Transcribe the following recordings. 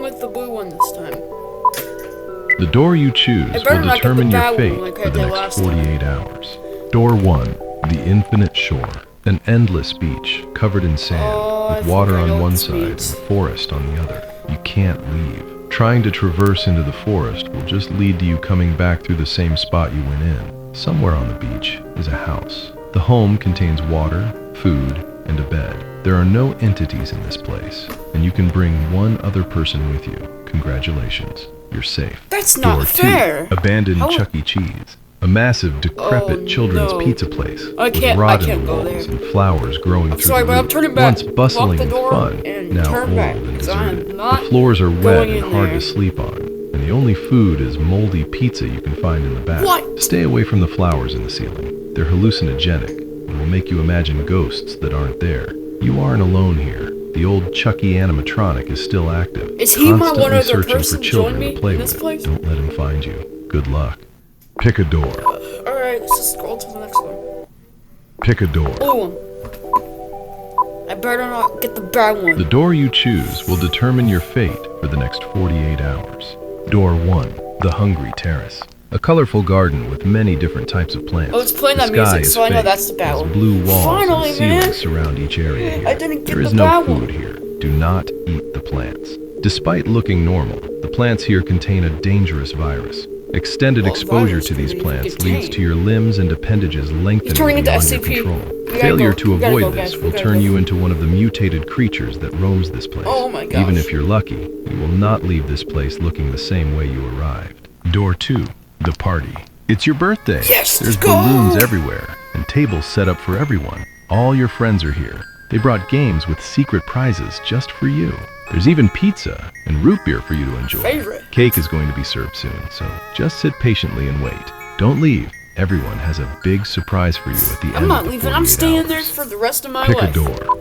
with the blue one this time. The door you choose will determine your fate for the next 48 hours. Door 1, the infinite shore. An endless beach covered in sand, with water on one side and forest on the other. You can't leave. Trying to traverse into the forest will just lead to you coming back through the same spot you went in. Somewhere on the beach is a house. The home contains water, food, and a bed. There are no entities in this place, and you can bring one other person with you. Congratulations, you're safe. That's not fair. Abandoned Chuck E. Cheese. A massive, decrepit children's pizza place with rotten walls and flowers growing through the roof. Once bustling and fun, now old and deserted. The floors are wet and hard to sleep on, and the only food is moldy pizza you can find in the back. Stay away from the flowers in the ceiling. They're hallucinogenic and will make you imagine ghosts that aren't there. You aren't alone here. The old Chucky animatronic is still active. Is he my one other searching person for children join me to play in this with. place? Don't let him find you. Good luck. Pick a door. Alright, let's just scroll to the next one. Pick a door. Blue one. I better not get the bad one. The door you choose will determine your fate for the next 48 hours. Door 1, the Hungry Terrace. A colorful garden with many different types of plants. Oh, it's playing that The sky music, is so I know fake. that's the bad There's one. blue walls Finally, and ceilings man. surround each area here. I didn't get There is the no bad food one. here. Do not eat the plants. Despite looking normal, the plants here contain a dangerous virus. Extended exposure to these plants leads to your limbs and appendages lengthening turning into beyond your SCP. control. Failure to avoid this will turn you into one of the mutated creatures that roams this place. Oh my gosh. Even if you're lucky, you will not leave this place looking the same way you arrived. Door 2, the party. It's your birthday. Yes, There's let's go. balloons everywhere and tables set up for everyone. All your friends are here. They brought games with secret prizes just for you. There's even pizza and root beer for you to enjoy. Favorite. Cake is going to be served soon, so just sit patiently and wait. Don't leave. Everyone has a big surprise for you at the end I'm not of the leaving. I'm 48 staying there hours. for the rest of my Pick life. a door.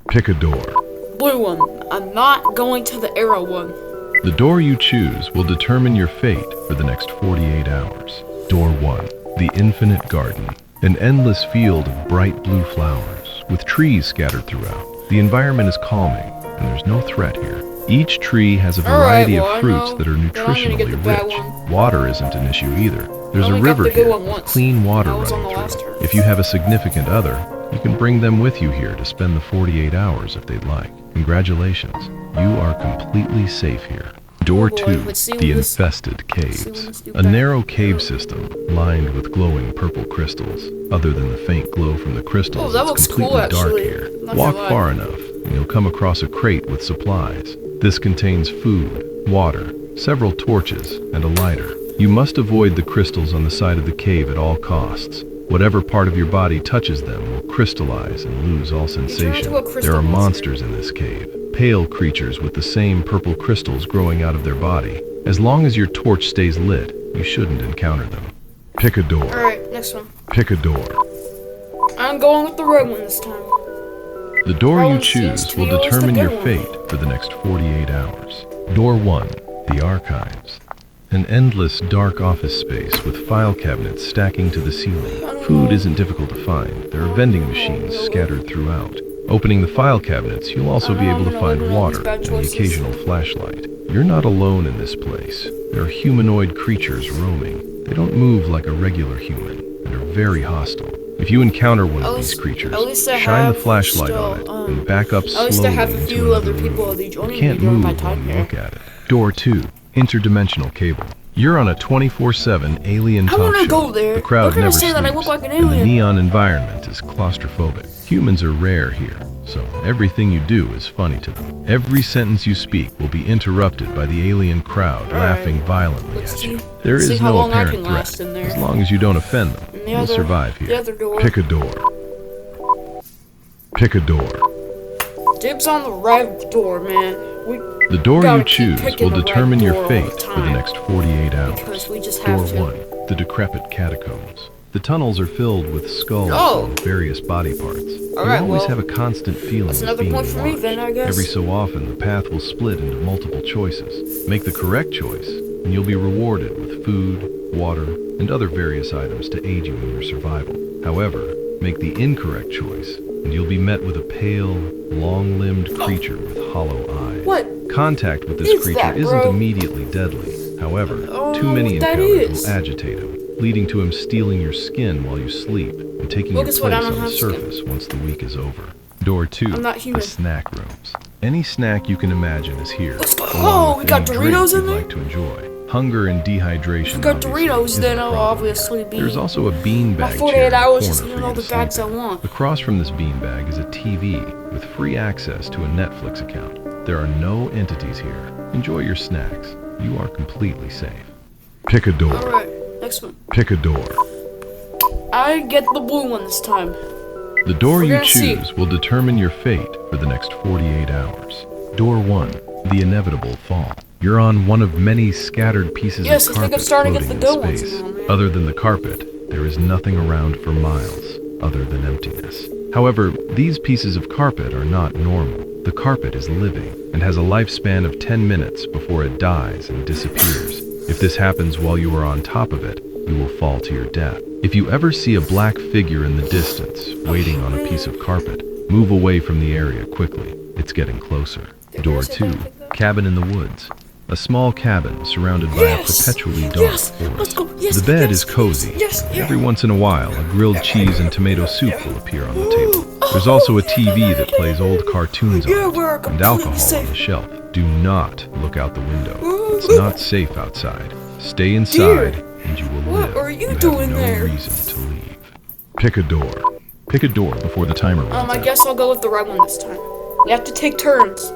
Pick a door. Blue one. I'm not going to the arrow one. The door you choose will determine your fate for the next 48 hours. Door 1, the Infinite Garden. An endless field of bright blue flowers, with trees scattered throughout. The environment is calming, and there's no threat here. Each tree has a variety of fruits that are nutritionally rich. Water isn't an issue either. There's a river here with clean water running through. If you have a significant other, you can bring them with you here to spend the 48 hours if they'd like. Congratulations, you are completely safe here. Door 2, the Infested Caves. A narrow cave system lined with glowing purple crystals. Other than the faint glow from the crystals, it's completely dark here. Walk far enough, and you'll come across a crate with supplies. This contains food, water, several torches, and a lighter. You must avoid the crystals on the side of the cave at all costs. Whatever part of your body touches them will crystallize and lose all sensation. There are monsters in this cave. Pale creatures with the same purple crystals growing out of their body. As long as your torch stays lit, you shouldn't encounter them. Pick a door. Alright, next one. Pick a door. I'm going with the red one this time. The door you choose will determine your fate for the next 48 hours. Door 1, the Archives. An endless dark office space with file cabinets stacking to the ceiling. Food isn't difficult to find. There are vending machines scattered throughout. Opening the file cabinets, you'll also be able to find water and the occasional flashlight. You're not alone in this place. There are humanoid creatures roaming. They don't move like a regular human and are very hostile. If you encounter one of these creatures, shine the flashlight on it and back up slowly into another room. You can't move when you look at it. Door 2, Interdimensional Cable. You're on a 24/7 alien talk show. The crowd never sleeps, and the neon environment is claustrophobic. Humans are rare here, so everything you do is funny to them. Every sentence you speak will be interrupted by the alien crowd laughing violently at you. There is no apparent threat. As long as you don't offend them, you'll survive here. Pick a door. Pick a door. Dibs on the red door, man. The door you choose will determine your fate for the next 48 hours. Door 1, the Decrepit Catacombs. The tunnels are filled with skulls and various body parts. You always have a constant feeling of being watched. Every so often, the path will split into multiple choices. Make the correct choice, and you'll be rewarded with food, water, and other various items to aid you in your survival. However, make the incorrect choice, and you'll be met with a pale, long-limbed creature with hollow eyes. What? Contact with this Is creature that, isn't bro? immediately deadly. However, Oh, too many that encounters is. will agitate him, leading to him stealing your skin while you sleep and taking Well, your guess place what? I don't on the have skin. surface once the week is over. Door 2, I'm not the human. snack rooms. Any snack you can imagine is here, Let's go. along Oh, with we got any drink Doritos in you'd there? like to enjoy. Hunger and dehydration If we got obviously Doritos, isn't then a I'll problem obviously here. be. There's also a beanbag My chair 48 in the hours corner just for eating you all to the bags sleep I in. want. Across from this beanbag is a TV with free access to a Netflix account. There are no entities here. Enjoy your snacks. You are completely safe. Pick a door. Alright, next one. Pick a door. I get the blue one this time. The door We're you gonna see. choose will determine your fate for the next 48 hours. Door 1, the inevitable fall. You're on one of many scattered pieces Yes, of I think I'm carpet starting to floating get the in good ones space. now, man. Other than the carpet, there is nothing around for miles other than emptiness. However, these pieces of carpet are not normal. The carpet is living and has a lifespan of 10 minutes before it dies and disappears. If this happens while you are on top of it, you will fall to your death. If you ever see a black figure in the distance, waiting on a piece of carpet, move away from the area quickly. It's getting closer. Door 2, cabin in the woods. A small cabin surrounded by a perpetually dark Yes, forest. let's go. Yes, The bed yes, is cozy. yes, yes. Every once in a while, a grilled cheese and tomato soup will appear on the table. There's also a TV that plays old cartoons Yeah, on we're it, and completely alcohol on safe. the shelf. Do not look out the window. It's not safe outside. Stay inside, and you will What live. are you have doing no there? reason to leave. Pick a door. Pick a door before the timer runs I out. guess I'll go with the red one this time. We have to take turns.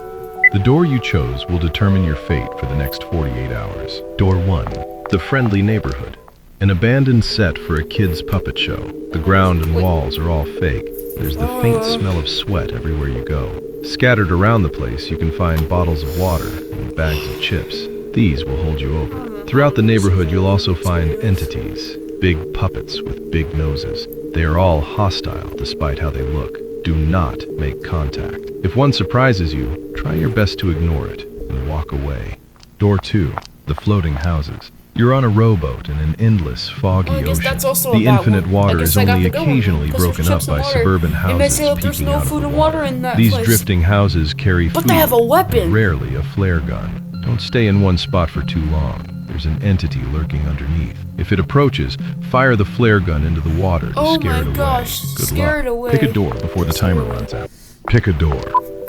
The door you chose will determine your fate for the next 48 hours. Door 1, the friendly neighborhood. An abandoned set for a kid's puppet show. The ground and walls are all fake. There's the faint smell of sweat everywhere you go. Scattered around the place, you can find bottles of water and bags of chips. These will hold you over. Throughout the neighborhood, you'll also find entities, big puppets with big noses. They are all hostile despite how they look. Do not make contact. If one surprises you, try your best to ignore it and walk away. Door 2, the floating houses. You're on a rowboat in an endless, foggy Well, I guess ocean. that's also The a bad infinite one. I water guess is I got only the good one, occasionally 'cause there's broken up chips and by water. suburban They houses may say that there's peeking no out of food the and water. water in that These place. drifting houses carry But food, they have a weapon. rarely a flare gun. Don't stay in one spot for too long. There's an entity lurking underneath. If it approaches, fire the flare gun into the water to Oh scare my it away. gosh, Good scare luck. it away. Pick a door before the timer runs out. Pick a door.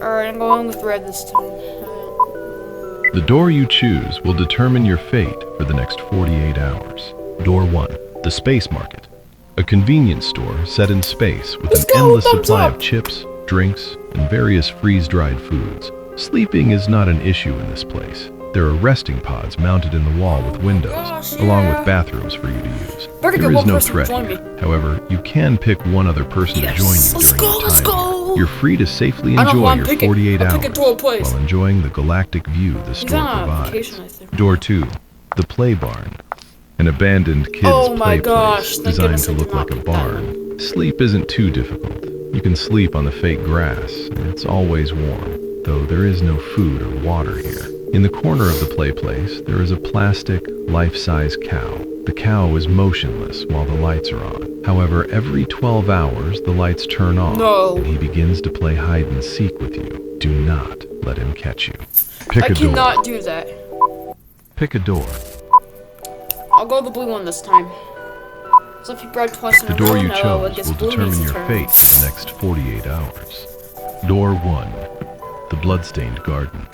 Alright, I'm going with red this time. The door you choose will determine your fate for the next 48 hours. Door 1, the space market. A convenience store set in space with Let's an go, endless thumbs supply up. of chips, drinks, and various freeze-dried foods. Sleeping is not an issue in this place. There are resting pods mounted in the wall with windows, gosh, along yeah. with bathrooms for you to use. Better There get is one no person to threat join here. me. However, you can pick one other person Yes, to join you let's during go, your let's time go. here. You're free to safely I don't know enjoy who I'm your picking. 48 I'll hours pick a toilet place. while enjoying the galactic view the He's store on a provides. vacation, I think. Door 2, the play barn. An abandoned kid's Oh my play gosh, place thank designed goodness to I look did not like a pick that barn. Sleep isn't too difficult. You can sleep on the fake grass, and it's always warm, though there is no food or water here. In the corner of the play place, there is a plastic, life-size cow. The cow is motionless while the lights are on. However, every 12 hours, the lights turn off, No. and he begins to play hide-and-seek with you. Do not let him catch you. Pick I a door. cannot do that. Pick a door. I'll go the blue one this time. So if you bribed twice in The a row, door you no, I chose guess will blue determine needs your to turn. fate for the next 48 hours. Door 1, the bloodstained garden.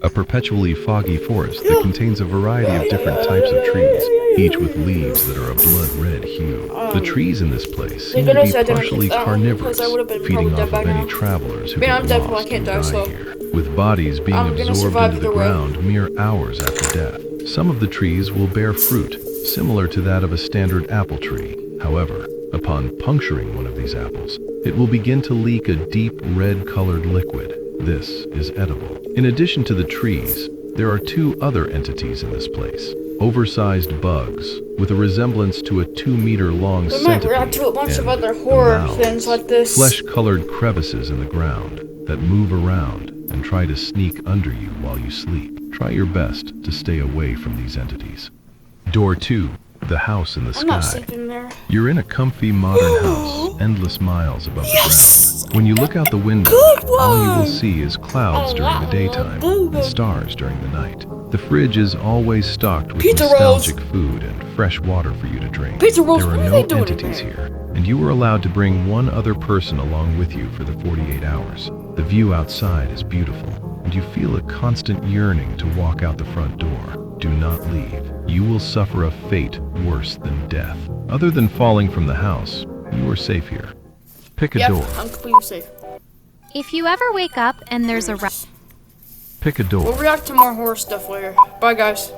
A perpetually foggy forest that contains a variety of different types of trees, each with leaves that are a blood-red hue. The trees in this place seem to goodness be I didn't partially pick that one, carnivorous, because I would've been feeding probably off dead of by any now. travelers who Man, get I'm Deadpool, I lost can't and die slow. here, with bodies being I'm gonna absorbed survive into the either way. ground mere hours after death. Some of the trees will bear fruit, similar to that of a standard apple tree. However, upon puncturing one of these apples, it will begin to leak a deep red-colored liquid. This is edible. In addition to the trees, there are two other entities in this place. Oversized bugs with a resemblance to a 2-meter-long We might centipede react to a bunch of and other horror mouths. things like this. Flesh-colored crevices in the ground that move around and try to sneak under you while you sleep. Try your best to stay away from these entities. Door 2, The house in the I'm not sky. sleeping there. You're in a comfy modern house, endless miles above the ground. When you look out the window, Good all you will one. see is clouds during the daytime and stars during the night. The fridge is always stocked with Pizza nostalgic food and fresh water for you to drink. Pizza rolls, There are what are no they doing in entities there? here, and you are allowed to bring one other person along with you for the 48 hours. The view outside is beautiful, and you feel a constant yearning to walk out the front door. Do not leave. You will suffer a fate worse than death. Other than falling from the house, you are safe here. Pick a Yep, door. I'm completely safe. If you ever wake up and there's a Pick a door. We'll react to more horror stuff later. Bye, guys.